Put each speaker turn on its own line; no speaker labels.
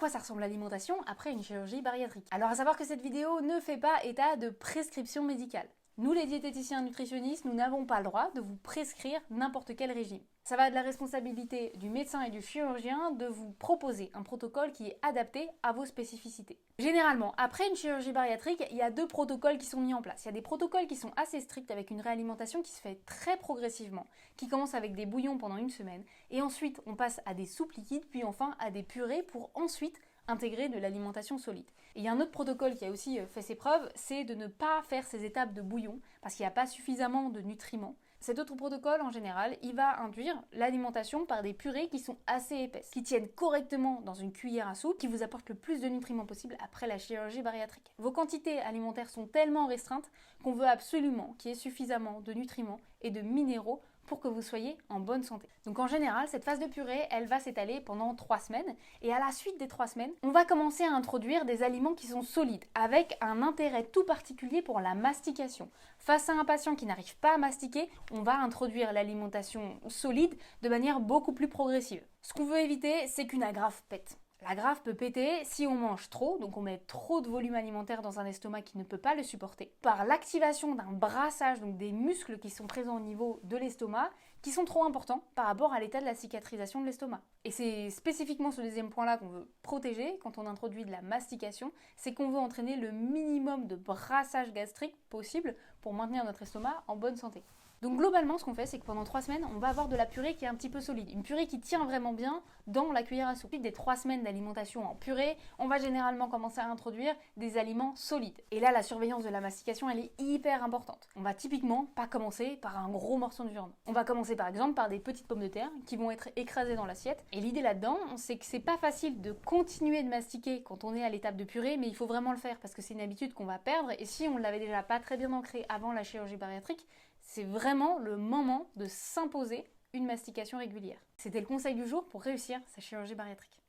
quoi ça ressemble l'alimentation après une chirurgie bariatrique. Alors à savoir que cette vidéo ne fait pas état de prescription médicale. Nous les diététiciens nutritionnistes, nous n'avons pas le droit de vous prescrire n'importe quel régime. Ça va de la responsabilité du médecin et du chirurgien de vous proposer un protocole qui est adapté à vos spécificités. Généralement, après une chirurgie bariatrique, il y a deux protocoles qui sont mis en place. Il y a des protocoles qui sont assez stricts avec une réalimentation qui se fait très progressivement, qui commence avec des bouillons pendant une semaine, et ensuite on passe à des soupes liquides, puis enfin à des purées pour ensuite intégrer de l'alimentation solide. Et il y a un autre protocole qui a aussi fait ses preuves, c'est de ne pas faire ces étapes de bouillon parce qu'il n'y a pas suffisamment de nutriments. Cet autre protocole, en général, il va induire l'alimentation par des purées qui sont assez épaisses, qui tiennent correctement dans une cuillère à soupe, qui vous apportent le plus de nutriments possible après la chirurgie bariatrique. Vos quantités alimentaires sont tellement restreintes qu'on veut absolument qu'il y ait suffisamment de nutriments et de minéraux pour que vous soyez en bonne santé. Donc en général, cette phase de purée, elle va s'étaler pendant 3 semaines et à la suite des 3 semaines, on va commencer à introduire des aliments qui sont solides avec un intérêt tout particulier pour la mastication. Face à un patient qui n'arrive pas à mastiquer, on va introduire l'alimentation solide de manière beaucoup plus progressive. Ce qu'on veut éviter, c'est qu'une agrafe pète. L'agrafe peut péter si on mange trop, donc on met trop de volume alimentaire dans un estomac qui ne peut pas le supporter, par l'activation d'un brassage, donc des muscles qui sont présents au niveau de l'estomac, qui sont trop importants par rapport à l'état de la cicatrisation de l'estomac. Et c'est spécifiquement ce deuxième point-là qu'on veut protéger quand on introduit de la mastication, c'est qu'on veut entraîner le minimum de brassage gastrique possible pour maintenir notre estomac en bonne santé. Donc globalement, ce qu'on fait, c'est que pendant 3 semaines, on va avoir de la purée qui est un petit peu solide. Une purée qui tient vraiment bien dans la cuillère à soupe. Des 3 semaines d'alimentation en purée, on va généralement commencer à introduire des aliments solides. Et là, la surveillance de la mastication, elle est hyper importante. On va typiquement pas commencer par un gros morceau de viande. On va commencer par exemple par des petites pommes de terre qui vont être écrasées dans l'assiette. Et l'idée là-dedans, c'est que c'est pas facile de continuer de mastiquer quand on est à l'étape de purée, mais il faut vraiment le faire parce que c'est une habitude qu'on va perdre. Et si on l'avait déjà pas très bien ancré avant la chirurgie bariatrique, c'est vraiment le moment de s'imposer une mastication régulière. C'était le conseil du jour pour réussir sa chirurgie bariatrique.